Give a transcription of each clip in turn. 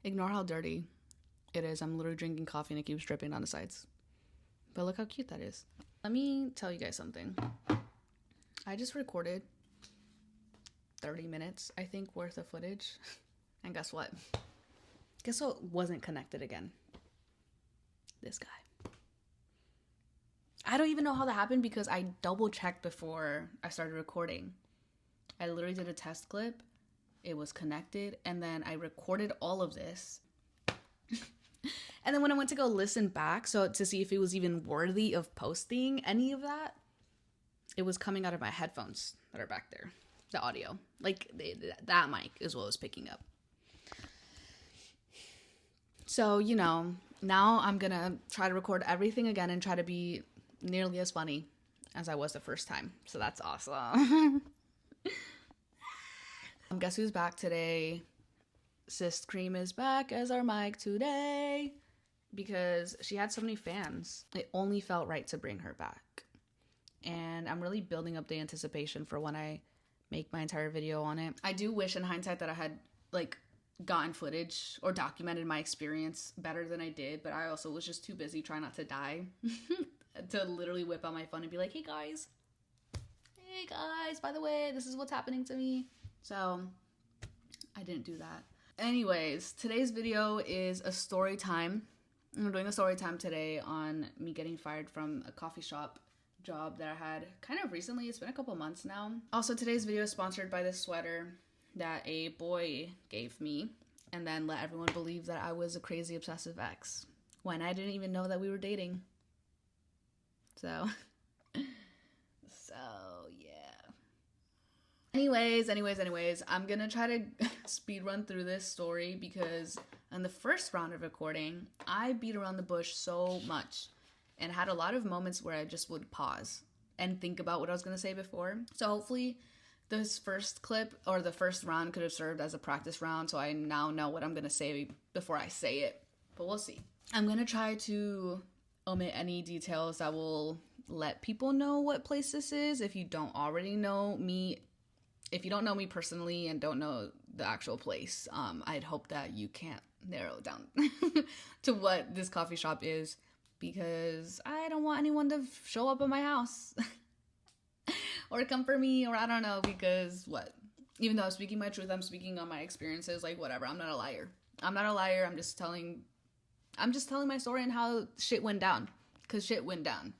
Ignore how dirty it is. I'm literally drinking coffee and it keeps dripping on the sides. But look how cute that is. Let me tell you guys something. I just recorded 30 minutes, I think, worth of footage. And guess what? Guess what wasn't connected again? This guy. I don't even know how that happened because I double checked before I started recording. I literally did a test clip. It was connected. And then I recorded all of this. And then when I went to go listen back, so to see if it was even worthy of posting any of that, it was coming out of my headphones that are back there. The audio. Like, that mic is what was picking up. So, you know, now I'm going to try to record everything again and try to be nearly as funny as I was the first time. So that's awesome. Guess who's back today? Sis Cream is back as our mic today because she had so many fans. It only felt right to bring her back. And I'm really building up the anticipation for when I make my entire video on it. I do wish in hindsight that I had like gotten footage or documented my experience better than I did, but I also was just too busy trying not to die to literally whip out my phone and be like, hey guys, by the way, this is what's happening to me. So I didn't do that. Anyways, today's video is a story time. We're doing a story time today on me getting fired from a coffee shop job that I had kind of recently. It's been a couple months now. Also, today's video is sponsored by this sweater that a boy gave me and then let everyone believe that I was a crazy obsessive ex when I didn't even know that we were dating. So yeah. Anyways, I'm gonna try to speed run through this story because in the first round of recording, I beat around the bush so much and had a lot of moments where I just would pause and think about what I was gonna say before. So hopefully this first clip or the first round could have served as a practice round so I now know what I'm gonna say before I say it, but we'll see. I'm gonna try to omit any details that will let people know what place this is if you don't already know me. If you don't know me personally and don't know the actual place, I'd hope that you can't narrow it down to what this coffee shop is because I don't want anyone to show up at my house or come for me or I don't know because what? Even though I'm speaking my truth, I'm speaking on my experiences, like whatever. I'm not a liar. I'm just telling my story and how shit went down because shit went down.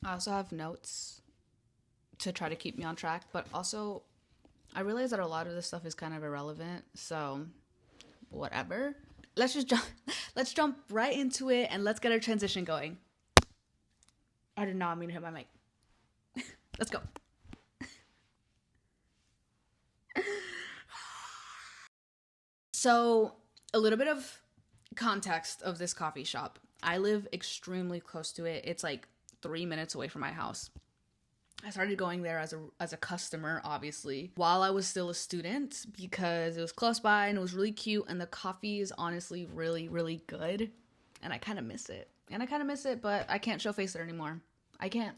I also have notes to try to keep me on track, but also I realize that a lot of this stuff is kind of irrelevant, so whatever. Let's jump right into it and let's get our transition going. I did not mean to hit my mic. Let's go. So, a little bit of context of this coffee shop. I live extremely close to it. It's like 3 minutes away from my house. I started going there as a customer, obviously, while I was still a student because it was close by and it was really cute and the coffee is honestly really, really good. And I kind of miss it. But I can't show face there anymore. I can't.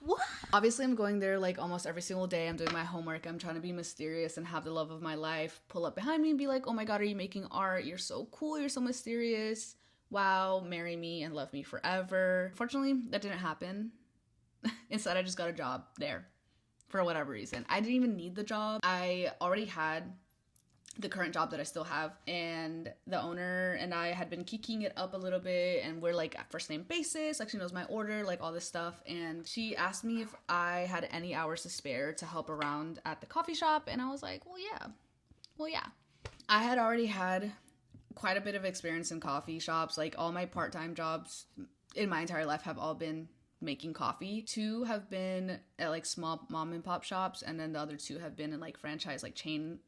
What? Obviously, I'm going there like almost every single day. I'm doing my homework. I'm trying to be mysterious and have the love of my life pull up behind me and be like, oh my God, are you making art? You're so cool. You're so mysterious. Wow, marry me and love me forever. Fortunately, that didn't happen. Instead, I just got a job there for whatever reason. I didn't even need the job. I already had the current job that I still have, and the owner and I had been kicking it up a little bit, and we're like at first name basis, like she knows my order, like all this stuff, and she asked me if I had any hours to spare to help around at the coffee shop, and I was like, well, yeah. I had already had quite a bit of experience in coffee shops. Like all my part-time jobs in my entire life have all been making coffee. 2 have been at like small mom and pop shops, and then the other 2 have been in like franchise, like chain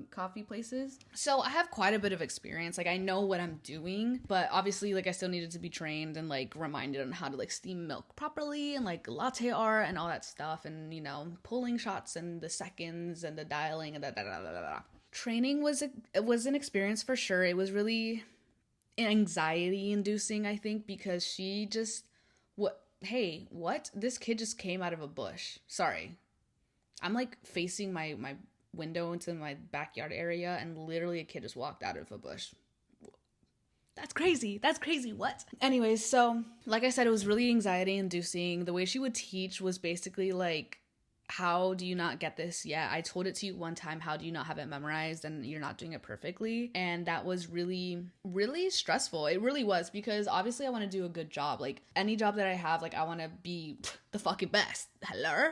coffee places. So I have quite a bit of experience. Like I know what I'm doing, but obviously like I still needed to be trained and like reminded on how to like steam milk properly and like latte art and all that stuff, and you know, pulling shots and the seconds and the dialing and da. Training was an experience for sure. It was really anxiety inducing, I think, because she just what? This kid just came out of a bush. Sorry. I'm like facing my window into my backyard area, and literally a kid just walked out of a bush. That's crazy. That's crazy. What? Anyways, so like I said, it was really anxiety inducing. The way she would teach was basically like, how do you not get this yet? I told it to you one time. How do you not have it memorized and you're not doing it perfectly? And that was really, really stressful. It really was, because obviously I want to do a good job. Like any job that I have, like I want to be the fucking best. Hello?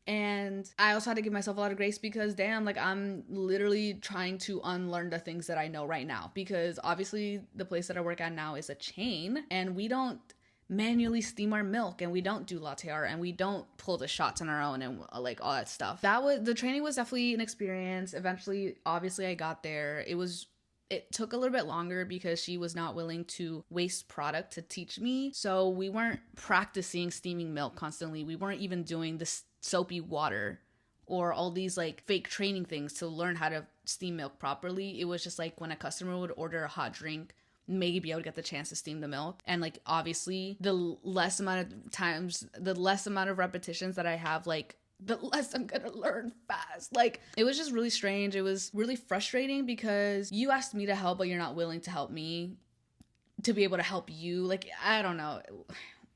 And I also had to give myself a lot of grace because damn, like I'm literally trying to unlearn the things that I know right now, because obviously the place that I work at now is a chain and we don't manually steam our milk and we don't do latte art and we don't pull the shots on our own and like all that stuff. The training was definitely an experience. Eventually, obviously I got there. It took a little bit longer because she was not willing to waste product to teach me. So we weren't practicing steaming milk constantly. We weren't even doing this soapy water or all these like fake training things to learn how to steam milk properly. It was just like when a customer would order a hot drink, maybe I would get the chance to steam the milk. And like obviously the less amount of repetitions that I have, like the less I'm gonna learn fast. Like it was just really strange. It was really frustrating because you asked me to help, but you're not willing to help me to be able to help you. Like I don't know,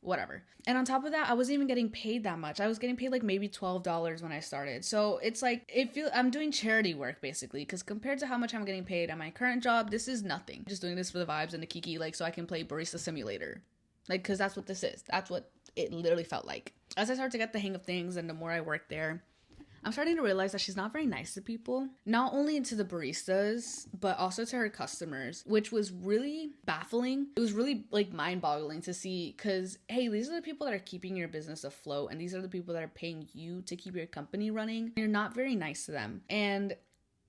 whatever. And on top of that, I wasn't even getting paid that much. I was getting paid like maybe $12 when I started. So it's like I'm doing charity work basically, because compared to how much I'm getting paid at my current job, this is nothing. Just doing this for the vibes and the kiki, like so I can play Barista Simulator, like because that's what this is. That's what it literally felt like. As I started to get the hang of things and the more I worked there, I'm starting to realize that she's not very nice to people, not only to the baristas, but also to her customers, which was really baffling. It was really like mind-boggling to see, because, hey, these are the people that are keeping your business afloat, and these are the people that are paying you to keep your company running. You're not very nice to them. And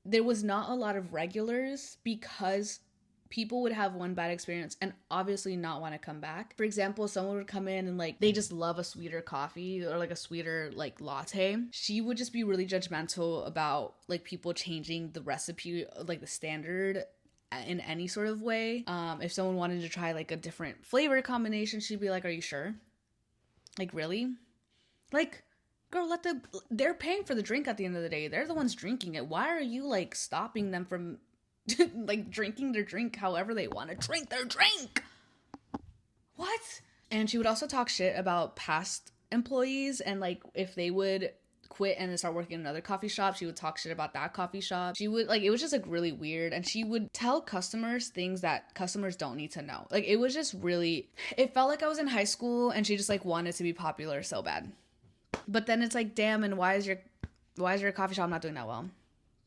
there was not a lot of regulars because people would have one bad experience and obviously not want to come back. For example, someone would come in and like they just love a sweeter coffee or like a sweeter like latte. She would just be really judgmental about like people changing the recipe, like the standard in any sort of way. If someone wanted to try like a different flavor combination, she'd be like, "Are you sure? Like really? Like girl, they're paying for the drink at the end of the day. They're the ones drinking it. Why are you like stopping them from like drinking their drink however they want to drink their drink?" What? And she would also talk shit about past employees, and like if they would quit and then start working in another coffee shop, she would talk shit about that coffee shop. She would like, it was just like really weird, and she would tell customers things that customers don't need to know. Like it was just really, it felt like I was in high school and she just like wanted to be popular so bad. But then it's like, damn, and why is your coffee shop not doing that well?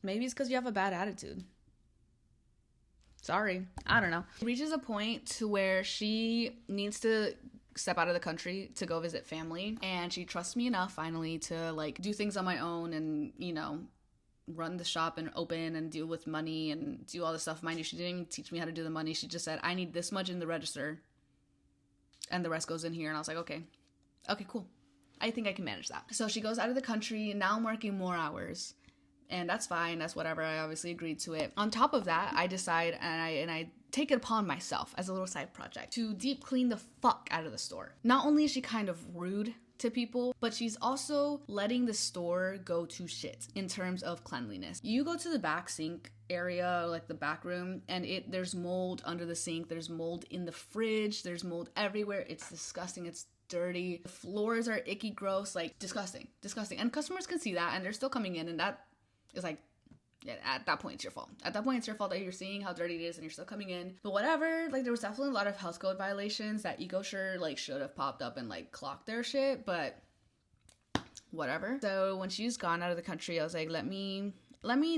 Maybe it's because you have a bad attitude. Sorry. I don't know. It reaches a point to where she needs to step out of the country to go visit family, and she trusts me enough finally to like do things on my own and, you know, run the shop and open and deal with money and do all this stuff. Mind you, she didn't even teach me how to do the money. She just said, "I need this much in the register and the rest goes in here." And I was like, okay, cool. I think I can manage that. So she goes out of the country. Now I'm working more hours. And that's fine. That's whatever. I obviously agreed to it. On top of that, I decide and I take it upon myself as a little side project to deep clean the fuck out of the store. Not only is she kind of rude to people, but she's also letting the store go to shit in terms of cleanliness. You go to the back sink area, like the back room, and there's mold under the sink. There's mold in the fridge. There's mold everywhere. It's disgusting. It's dirty. The floors are icky, gross, like disgusting. And customers can see that and they're still coming in, and that is like, yeah, at that point it's your fault. At that point it's your fault that you're seeing how dirty it is and you're still coming in. But whatever, like there was definitely a lot of health code violations that EcoSure like should have popped up and like clocked their shit, but whatever. So when she's gone out of the country, I was like, let me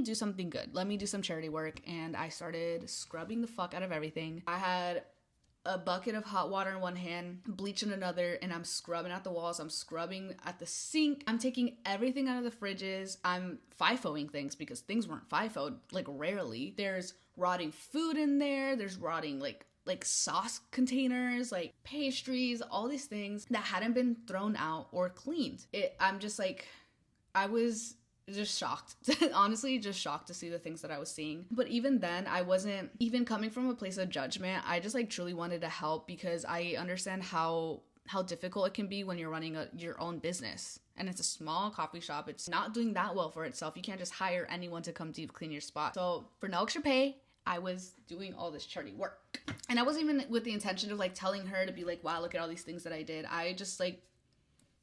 do something good. Let me do some charity work. And I started scrubbing the fuck out of everything. I had a bucket of hot water in one hand, bleach in another, and I'm scrubbing at the walls. I'm scrubbing at the sink. I'm taking everything out of the fridges. I'm FIFOing things because things weren't FIFO'd, like rarely. There's rotting food in there. There's rotting like sauce containers, like pastries, all these things that hadn't been thrown out or cleaned. I'm just like, I was just shocked. Honestly, just shocked to see the things that I was seeing. But even then, I wasn't even coming from a place of judgment. I just like truly wanted to help because I understand how how difficult it can be when you're running your own business. And it's a small coffee shop. It's not doing that well for itself. You can't just hire anyone to come deep clean your spot. So for no extra pay, I was doing all this charity work. And I wasn't even with the intention of like telling her to be like, wow, look at all these things that I did. I just like,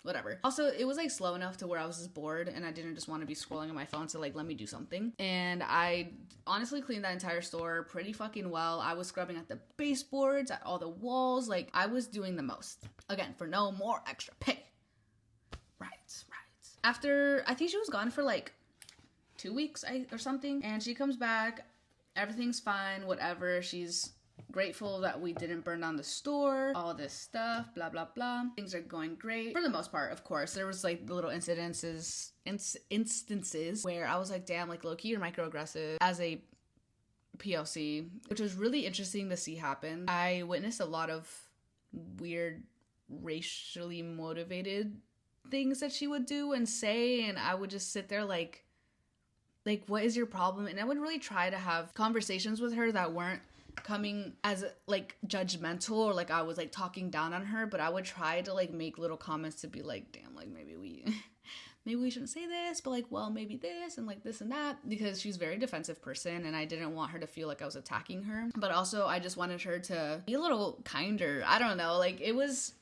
whatever. Also, it was like slow enough to where I was just bored and I didn't just want to be scrolling on my phone, so like, let me do something. And I honestly cleaned that entire store pretty fucking well. I was scrubbing at the baseboards, at all the walls. Like, I was doing the most. Again, for no more extra pay. Right. After, I think she was gone for like 2 weeks or something. And she comes back. Everything's fine, whatever. She's grateful that we didn't burn down the store, all this stuff, blah, blah, blah. Things are going great. For the most part, of course. There was like the little instances where I was like, damn, like low-key you're microaggressive as a POC, which was really interesting to see happen. I witnessed a lot of weird racially motivated things that she would do and say, and I would just sit there like, what is your problem? And I would really try to have conversations with her that weren't coming as like judgmental or like I was like talking down on her, but I would try to like make little comments to be like, damn, like maybe we shouldn't say this, but like, well, maybe this and like this and that, because she's a very defensive person and I didn't want her to feel like I was attacking her. But also I just wanted her to be a little kinder. I don't know, like it was,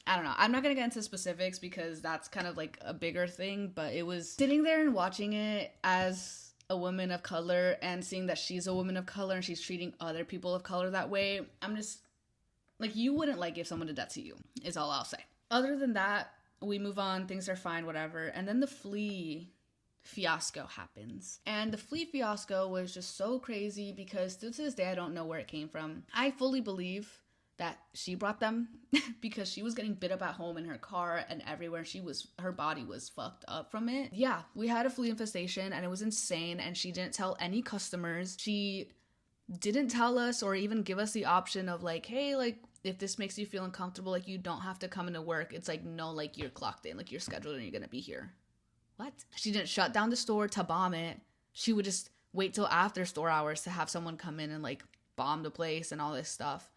I don't know. I'm not going to get into specifics because that's kind of like a bigger thing, but it was sitting there and watching it as a woman of color and seeing that she's a woman of color and she's treating other people of color that way. I'm just like, you wouldn't like if someone did that to you, is all I'll say. Other than that, we move on. Things are fine, whatever. And then the flea fiasco happens. And the flea fiasco was just so crazy because still to this day, I don't know where it came from. I fully believe that she brought them because she was getting bit up at home in her car and everywhere. Her body was fucked up from it. Yeah, we had a flea infestation and it was insane, and she didn't tell any customers. She didn't tell us or even give us the option of like, hey, like if this makes you feel uncomfortable, like you don't have to come into work. It's like, no, like you're clocked in, like you're scheduled and you're gonna be here. What? She didn't shut down the store to bomb it. She would just wait till after store hours to have someone come in and like bomb the place and all this stuff.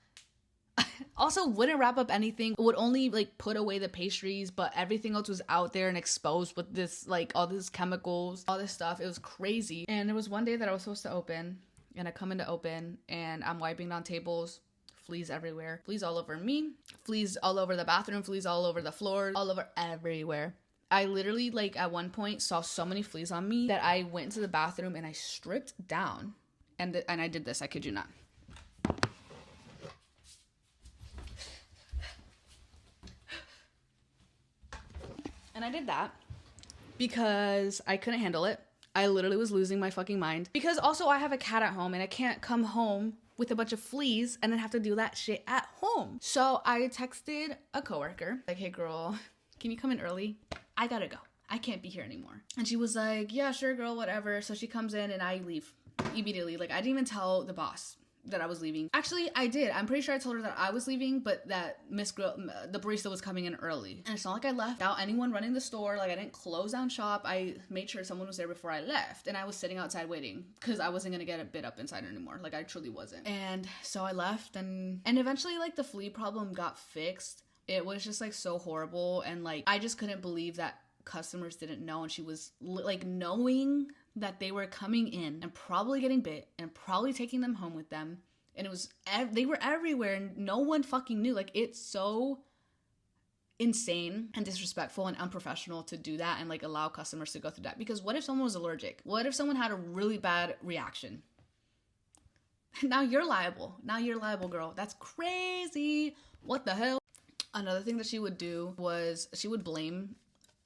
Also wouldn't wrap up anything, would only like put away the pastries, but everything else was out there and exposed with this like all these chemicals, all this stuff. It was crazy. And there was one day that I was supposed to open and I come in to open and I'm wiping down tables, fleas everywhere, fleas all over me, fleas all over the bathroom, fleas all over the floor, all over everywhere. I literally like at one point saw so many fleas on me that I went to the bathroom and I stripped down and I did this, I kid you not. And I did that because I couldn't handle it. I literally was losing my fucking mind. Because also I have a cat at home and I can't come home with a bunch of fleas and then have to do that shit at home. So I texted a coworker, like, hey girl, can you come in early? I gotta go. I can't be here anymore. And she was like, yeah, sure girl, whatever. So she comes in and I leave immediately. Like I didn't even tell the boss that I was leaving. Actually, I did. I'm pretty sure I told her that I was leaving, but that the barista was coming in early. And it's not like I left without anyone running the store. Like I didn't close down shop. I made sure someone was there before I left. And I was sitting outside waiting because I wasn't going to get a bit up inside anymore. Like I truly wasn't. And so I left and eventually like the flea problem got fixed. It was just like so horrible. And like, I just couldn't believe that customers didn't know. And she was like knowing that they were coming in and probably getting bit and probably taking them home with them. And it was, they were everywhere and no one fucking knew. Like it's so insane and disrespectful and unprofessional to do that and like allow customers to go through that. Because what if someone was allergic? What if someone had a really bad reaction? Now you're liable. Now you're liable, girl. That's crazy. What the hell? Another thing that she would do was she would blame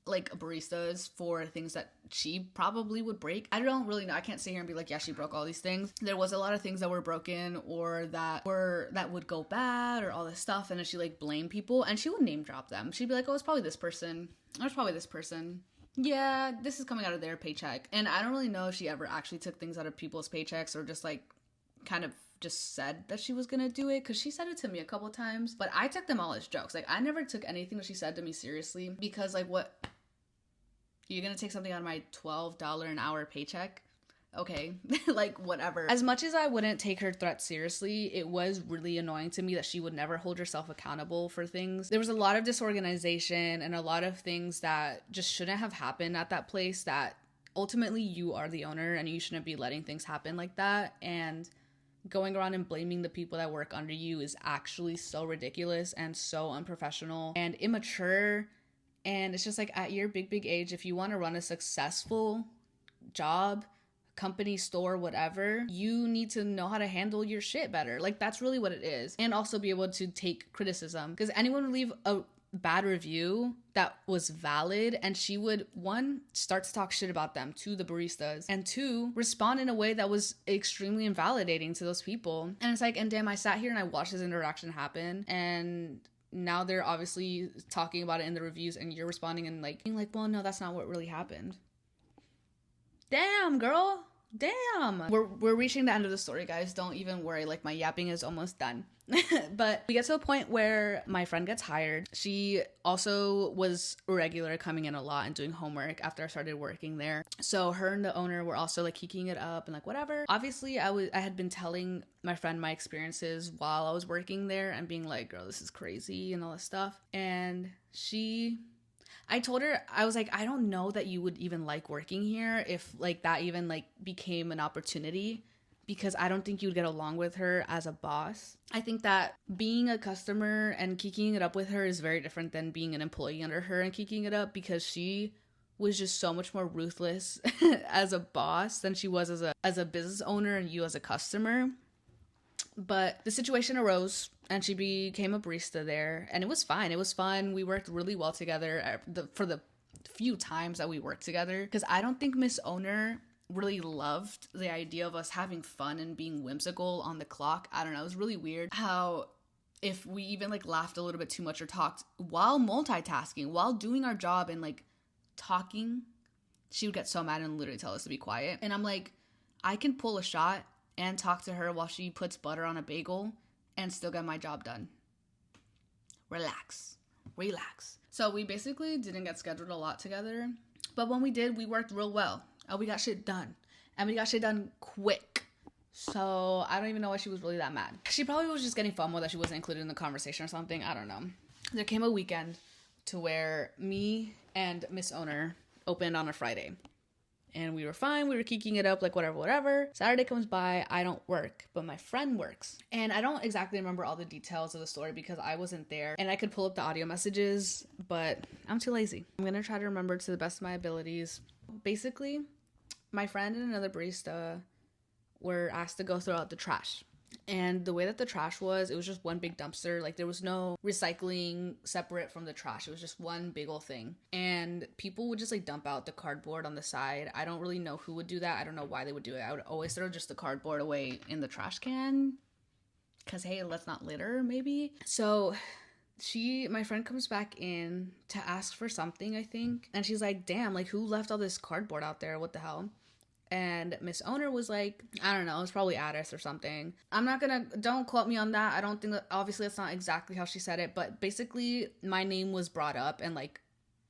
like baristas for things that she probably would break. I don't really know. I can't sit here and be like, yeah, she broke all these things. There was a lot of things that were broken or that would go bad or all this stuff. And then she like blame people and she would name drop them. She'd be like, oh, it's probably this person. Or it's probably this person. Yeah, this is coming out of their paycheck. And I don't really know if she ever actually took things out of people's paychecks or just like kind of just said that she was gonna do it, because she said it to me a couple of times, but I took them all as jokes. Like I never took anything that she said to me seriously, because like, what, you're gonna take something out of my $12 an hour paycheck okay, like whatever. As much as I wouldn't take her threat seriously, it was really annoying to me that she would never hold herself accountable for things. There was a lot of disorganization and a lot of things that just shouldn't have happened at that place, that ultimately you are the owner and you shouldn't be letting things happen like that. And going around and blaming the people that work under you is actually so ridiculous and so unprofessional and immature. And it's just like, at your big age, if you want to run a successful job, company, store, whatever, you need to know how to handle your shit better. Like, that's really what it is. And also be able to take criticism, because anyone would leave a bad review that was valid, and she would, one, start to talk shit about them to the baristas, and two, respond in a way that was extremely invalidating to those people. And it's like, and damn, I sat here and I watched this interaction happen, and now they're obviously talking about it in the reviews, and you're responding and like being like, well, no, that's not what really happened. Damn, girl. Damn. We're reaching the end of the story, guys. Don't even worry. Like, my yapping is almost done. But we get to a point where my friend gets hired. She also was regular, coming in a lot and doing homework after I started working there. So her and the owner were also like keeping it up and like whatever. Obviously, I had been telling my friend my experiences while I was working there and being like, girl, this is crazy and all this stuff. And I told her, I was like, I don't know that you would even like working here if like that even like became an opportunity, because I don't think you would get along with her as a boss. I think that being a customer and kicking it up with her is very different than being an employee under her and kicking it up, because she was just so much more ruthless as a boss than she was as a business owner and you as a customer. But the situation arose and she became a barista there, and it was fine. It was fun. We worked really well together for the few times that we worked together, because I don't think Miss Owner really loved the idea of us having fun and being whimsical on the clock. I don't know. It was really weird how if we even like laughed a little bit too much or talked while multitasking, while doing our job and like talking, she would get so mad and literally tell us to be quiet. And I'm like, I can pull a shot and talk to her while she puts butter on a bagel and still get my job done. Relax. So we basically didn't get scheduled a lot together, but when we did, we worked real well. We got shit done, and we got shit done quick. So I don't even know why she was really that mad. She probably was just getting FOMO that she wasn't included in the conversation or something. I don't know. There came a weekend to where me and Miss Owner opened on a Friday. And we were fine. We were keeping it up, like whatever. Saturday comes by. I don't work, but my friend works. And I don't exactly remember all the details of the story because I wasn't there. And I could pull up the audio messages, but I'm too lazy. I'm going to try to remember to the best of my abilities. Basically, my friend and another barista were asked to go throw out the trash. And the way that the trash was, it was just one big dumpster. Like, there was no recycling separate from the trash. It was just one big old thing. And people would just, like, dump out the cardboard on the side. I don't really know who would do that. I don't know why they would do it. I would always throw just the cardboard away in the trash can. Because, hey, let's not litter, maybe. So my friend comes back in to ask for something, I think. And she's like, damn, like, who left all this cardboard out there? What the hell? And Miss Owner was like, I don't know, it's probably Addis or something. Don't quote me on that. I don't think that, obviously that's not exactly how she said it, but basically my name was brought up and like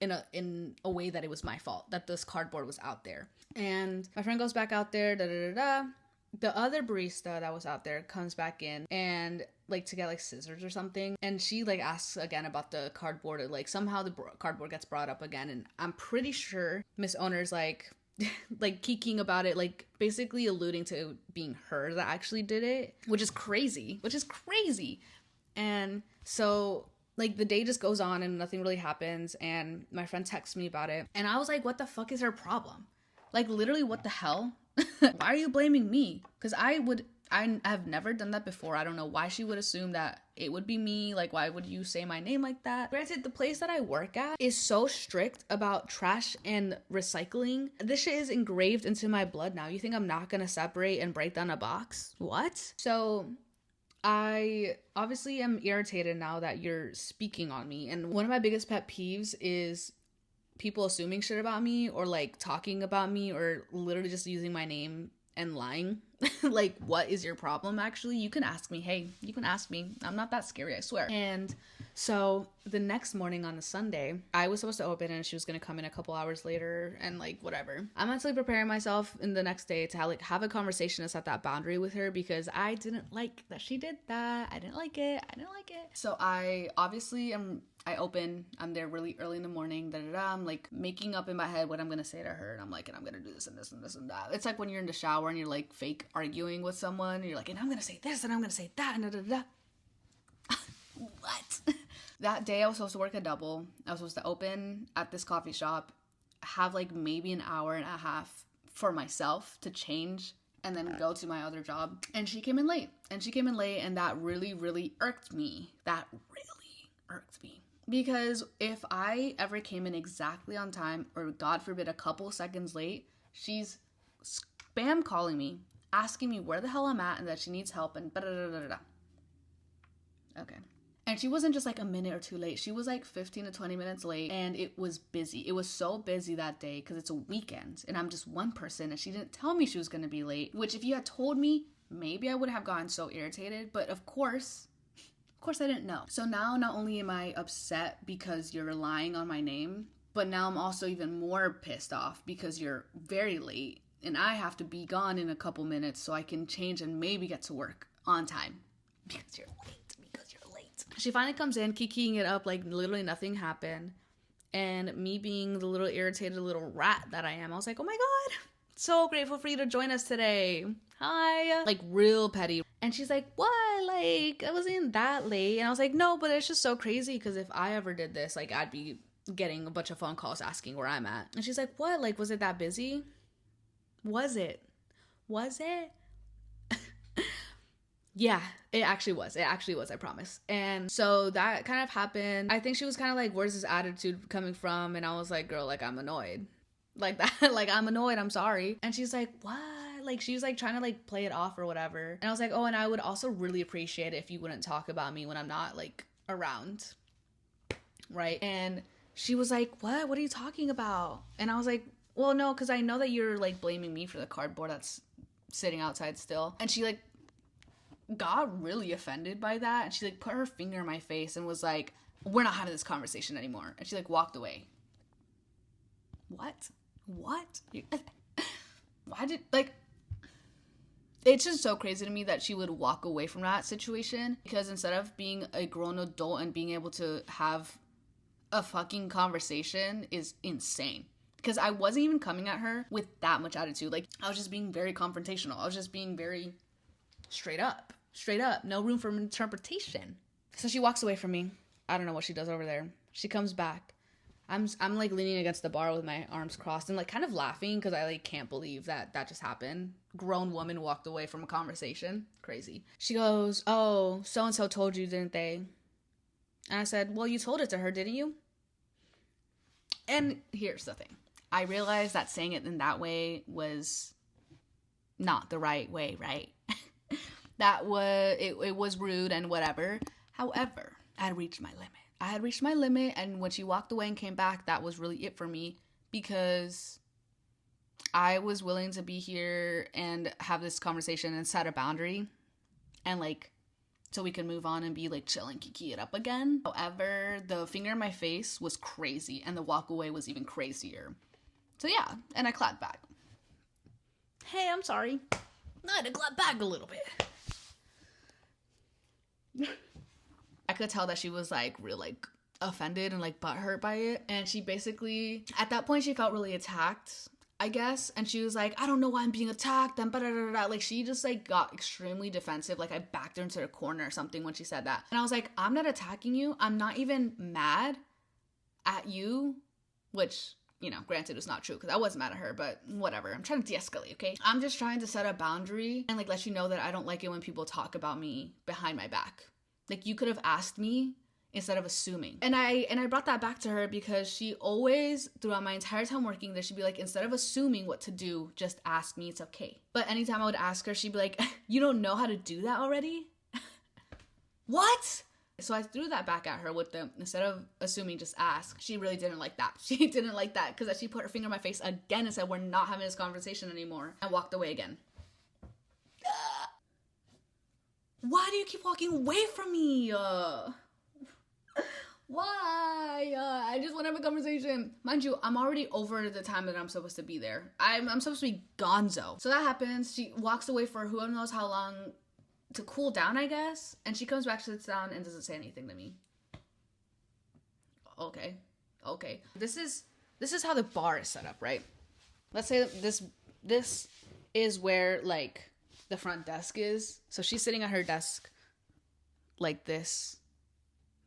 in a way that it was my fault, that this cardboard was out there. And my friend goes back out there, The other barista that was out there comes back in and like to get like scissors or something. And she like asks again about the cardboard. Like somehow the cardboard gets brought up again. And I'm pretty sure Miss Owner's like geeking about it, like basically alluding to being her that actually did it, which is crazy. And so like the day just goes on and nothing really happens, and my friend texts me about it, and I was like, what the fuck is her problem? Like, literally, what the hell? Why are you blaming me? Because I have never done that before. I don't know why she would assume that it would be me. Like, why would you say my name like that? Granted, the place that I work at is so strict about trash and recycling. This shit is engraved into my blood now. You think I'm not gonna separate and break down a box? What? So I obviously am irritated now that you're speaking on me. And one of my biggest pet peeves is people assuming shit about me or like talking about me or literally just using my name and lying. Like, what is your problem? Actually, you can ask me. Hey, you can ask me. I'm not that scary, I swear. And so the next morning on the Sunday, I was supposed to open and she was going to come in a couple hours later and like whatever. I'm mentally preparing myself in the next day to have a conversation to set that boundary with her, because I didn't like that she did that. I didn't like it. So I obviously I open, I'm there really early in the morning, I'm like making up in my head what I'm gonna say to her, and I'm like, and I'm gonna do this and this and this and that. It's like when you're in the shower and you're like fake arguing with someone, and you're like, and I'm gonna say this and I'm gonna say that and da. What? That day I was supposed to work a double. I was supposed to open at this coffee shop, have like maybe an hour and a half for myself to change, and then go to my other job. And she came in late. And that really, really irked me. Because if I ever came in exactly on time, or God forbid a couple seconds late, she's spam calling me, asking me where the hell I'm at and that she needs help and da-da-da-da-da. Okay. And she wasn't just like a minute or two late. She was like 15 to 20 minutes late, and it was busy. It was so busy that day because it's a weekend and I'm just one person, and she didn't tell me she was going to be late, which if you had told me, maybe I would have gotten so irritated. But of course I didn't know. So now not only am I upset because you're relying on my name, but now I'm also even more pissed off because you're very late and I have to be gone in a couple minutes so I can change and maybe get to work on time because you're late. She finally comes in, kikiing it up like literally nothing happened. And me being the little irritated little rat that I am, I was like, oh my God, so grateful for you to join us today. Hi. Like real petty. And she's like, what? Like, I wasn't that late. And I was like, no, but it's just so crazy because if I ever did this, like I'd be getting a bunch of phone calls asking where I'm at. And she's like, what? Like, was it that busy? Was it? Yeah, it actually was, I promise. And so that kind of happened. I think she was kind of like, where's this attitude coming from? And I was like, girl, like, I'm annoyed. Like that, like, I'm annoyed, I'm sorry. And she's like, what? Like, she was like trying to like play it off or whatever. And I was like, oh, and I would also really appreciate it if you wouldn't talk about me when I'm not like around. Right? And she was like, what are you talking about? And I was like, well, no, because I know that you're like blaming me for the cardboard that's sitting outside still. And she like got really offended by that, and she like put her finger in my face and was like, we're not having this conversation anymore, and she like walked away. What why did, like, it's just so crazy to me that she would walk away from that situation, because instead of being a grown adult and being able to have a fucking conversation is insane. Because I wasn't even coming at her with that much attitude. Like, I was just being very confrontational. I was just being very straight up, no room for interpretation. So she walks away from me. I don't know what she does over there. She comes back. I'm like leaning against the bar with my arms crossed and like kind of laughing because I like can't believe that just happened. Grown woman walked away from a conversation. Crazy. She goes, oh, so-and-so told you, didn't they? And I said, well, you told it to her, didn't you? And here's the thing. I realized that saying it in that way was not the right way, right? It was rude and whatever. However, I had reached my limit. And when she walked away and came back, that was really it for me, because I was willing to be here and have this conversation and set a boundary and like, so we can move on and be like chill and kiki it up again. However, the finger in my face was crazy, and the walk away was even crazier. So yeah, and I clapped back. Hey, I'm sorry. I had to clap back a little bit. I could tell that she was like real like offended and like butthurt by it. And she basically, at that point, she felt really attacked, I guess. And she was like, I don't know why I'm being attacked. And like she just like got extremely defensive. Like I backed her into the corner or something when she said that. And I was like, I'm not attacking you. I'm not even mad at you, which, you know, granted, it's not true because I was mad at her, but whatever. I'm trying to de-escalate, okay? I'm just trying to set a boundary and like let you know that I don't like it when people talk about me behind my back. Like, you could have asked me instead of assuming. And I brought that back to her because she always, throughout my entire time working there, she'd be like, instead of assuming what to do, just ask me, it's okay. But anytime I would ask her, she'd be like, you don't know how to do that already? What? So I threw that back at her with the, instead of assuming, just ask. She really didn't like that. She didn't like that because she put her finger in my face again and said, we're not having this conversation anymore, and walked away again. Why do you keep walking away from me? Why? I just want to have a conversation. Mind you, I'm already over the time that I'm supposed to be there. I'm supposed to be gonzo. So that happens. She walks away for who knows how long to cool down, I guess. And she comes back, sits down, and doesn't say anything to me. Okay. This is how the bar is set up, right? Let's say this is where, like, the front desk is. So she's sitting at her desk like this.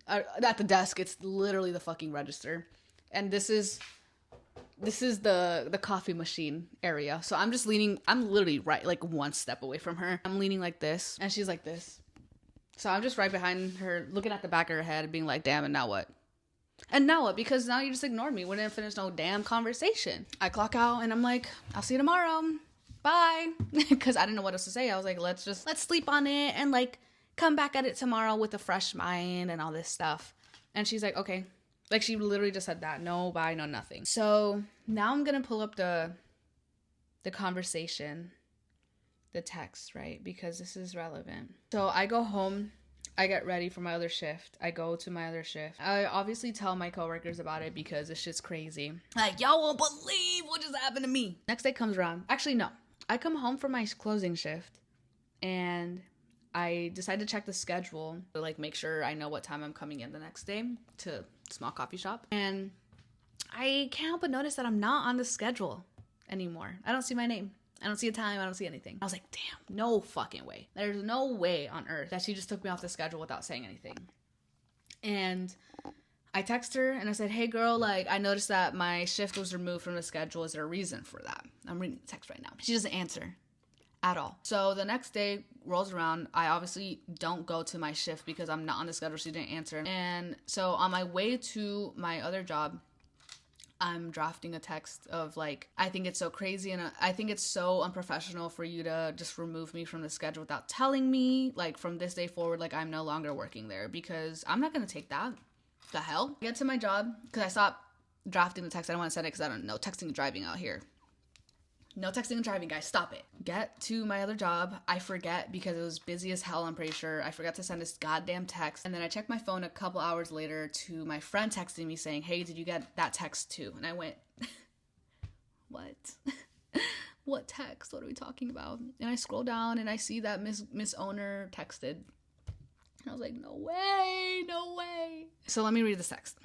At the desk, it's literally the fucking register. And this is the coffee machine area. So I'm literally right, like, one step away from her. I'm leaning like this, and she's like this. So I'm just right behind her, looking at the back of her head, being like, damn, and now what? And now what? Because now you just ignored me. We didn't finish no damn conversation. I clock out, and I'm like, I'll see you tomorrow. Bye. Because I didn't know what else to say. I was like, let's sleep on it, and, like, come back at it tomorrow with a fresh mind and all this stuff. And she's like, okay. Like, she literally just said that. No bye, no nothing. So now I'm going to pull up the conversation, the text, right? Because this is relevant. So I go home. I get ready for my other shift. I go to my other shift. I obviously tell my coworkers about it because this shit's crazy. Like, y'all won't believe what just happened to me. Next day comes around. Actually, no. I come home from my closing shift, and I decide to check the schedule to, like, make sure I know what time I'm coming in the next day to small coffee shop. And I can't help but notice that I'm not on the schedule anymore. I don't see my name. I don't see a time. I don't see anything. I was like, damn, no fucking way. There's no way on earth that she just took me off the schedule without saying anything. And I text her and I said, hey girl, like, I noticed that my shift was removed from the schedule. Is there a reason for that? I'm reading the text right now. She doesn't answer at all. So the next day rolls around. I obviously don't go to my shift because I'm not on the schedule. She didn't answer. And so on my way to my other job, I'm drafting a text of, like, I think it's so crazy and I think it's so unprofessional for you to just remove me from the schedule without telling me. Like, from this day forward, like, I'm no longer working there because I'm not going to take that. The hell? I get to my job because I stopped drafting the text. I don't want to send it because I don't know texting and driving out here. No texting and driving, guys. Stop it. Get to my other job. I forget because it was busy as hell, I'm pretty sure. I forgot to send this goddamn text. And then I checked my phone a couple hours later to my friend texting me saying, hey, did you get that text too? And I went, what? What text? What are we talking about? And I scroll down and I see that Miss Owner texted. And I was like, no way. So let me read this text.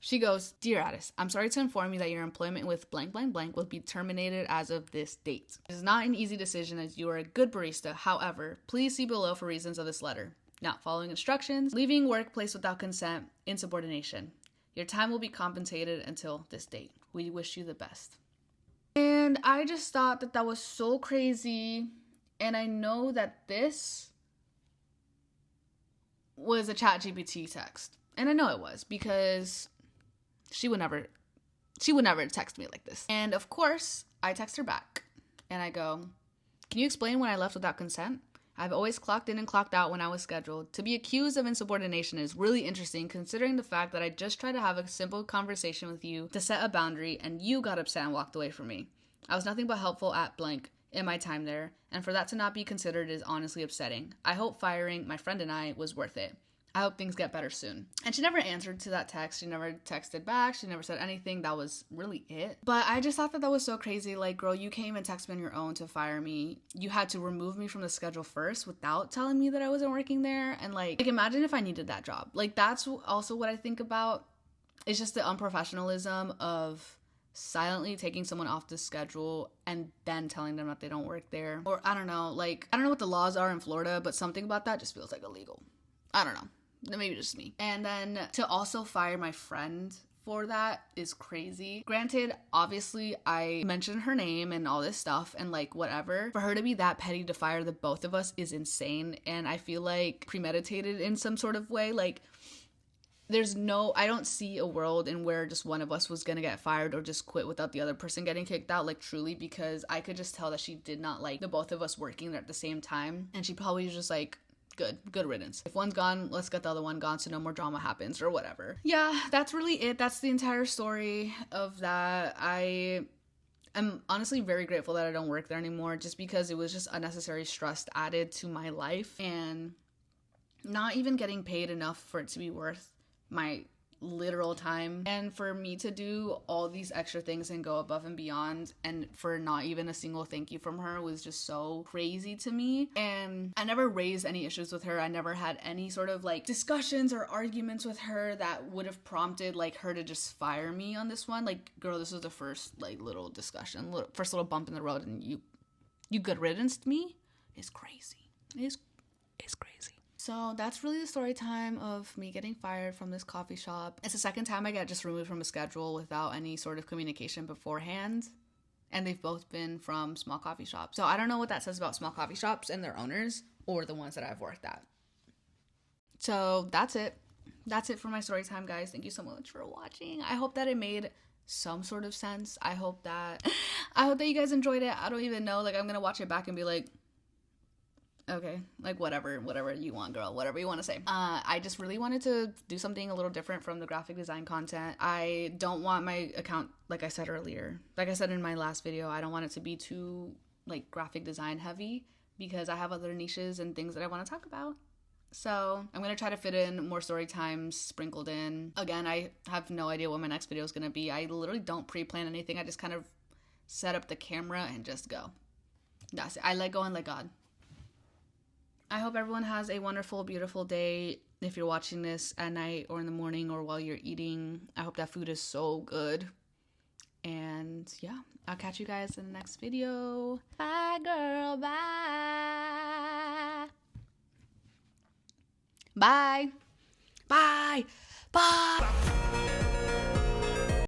She goes, Dear Addis, I'm sorry to inform you that your employment with blank blank blank will be terminated as of this date. It is not an easy decision as you are a good barista. However, please see below for reasons of this letter. Not following instructions, leaving workplace without consent, insubordination. Your time will be compensated until this date. We wish you the best. And I just thought that was so crazy. And I know that this was a ChatGPT text. And I know it was because she would never text me like this. And of course, I text her back and I go, can you explain when I left without consent? I've always clocked in and clocked out when I was scheduled. To be accused of insubordination is really interesting considering the fact that I just tried to have a simple conversation with you to set a boundary and you got upset and walked away from me. I was nothing but helpful at blank in my time there, and for that to not be considered is honestly upsetting. I hope firing my friend and I was worth it. I hope things get better soon. And she never answered to that text. She never texted back. She never said anything. That was really it. But I just thought that was so crazy. Like, girl, you came and texted me on your own to fire me. You had to remove me from the schedule first without telling me that I wasn't working there. And like imagine if I needed that job. Like, that's also what I think about. It's just the unprofessionalism of silently taking someone off the schedule and then telling them that they don't work there. Or I don't know. Like, I don't know what the laws are in Florida, but something about that just feels like illegal. I don't know. Maybe just me. And then to also fire my friend for that is crazy. Granted, obviously I mentioned her name and all this stuff and like whatever. For her to be that petty to fire the both of us is insane. And I feel like premeditated in some sort of way. Like I don't see a world in where just one of us was gonna get fired or just quit without the other person getting kicked out, like truly, because I could just tell that she did not like the both of us working there at the same time. And she probably was just like, good riddance. If one's gone, let's get the other one gone so no more drama happens or whatever. Yeah, that's really it. That's the entire story of that. I am honestly very grateful that I don't work there anymore just because it was just unnecessary stress added to my life. And not even getting paid enough for it to be worth my literal time, and for me to do all these extra things and go above and beyond, and for not even a single thank you from her was just so crazy to me. And I never raised any issues with her. I never had any sort of like discussions or arguments with her that would have prompted like her to just fire me on this one. Like, girl, this was the first like little discussion, first little bump in the road, and you good riddance to me. It's crazy. It's crazy. So that's really the story time of me getting fired from this coffee shop. It's the second time I got just removed from a schedule without any sort of communication beforehand. And they've both been from small coffee shops. So I don't know what that says about small coffee shops and their owners, or the ones that I've worked at. So that's it. That's it for my story time, guys. Thank you so much for watching. I hope that it made some sort of sense. I hope that you guys enjoyed it. I don't even know. Like, I'm gonna watch it back and be like, okay, like whatever you want, girl, whatever you want to say. I just really wanted to do something a little different from the graphic design content. I don't want my account, like I said earlier, like I said in my last video, I don't want it to be too like graphic design heavy, because I have other niches and things that I want to talk about. So I'm going to try to fit in more story times sprinkled in. Again, I have no idea what my next video is going to be. I literally don't pre-plan anything. I just kind of set up the camera and just go. That's it. I let go and let God. I hope everyone has a wonderful, beautiful day. If you're watching this at night or in the morning or while you're eating, I hope that food is so good. And yeah, I'll catch you guys in the next video. Bye, girl. Bye. Bye. Bye. Bye.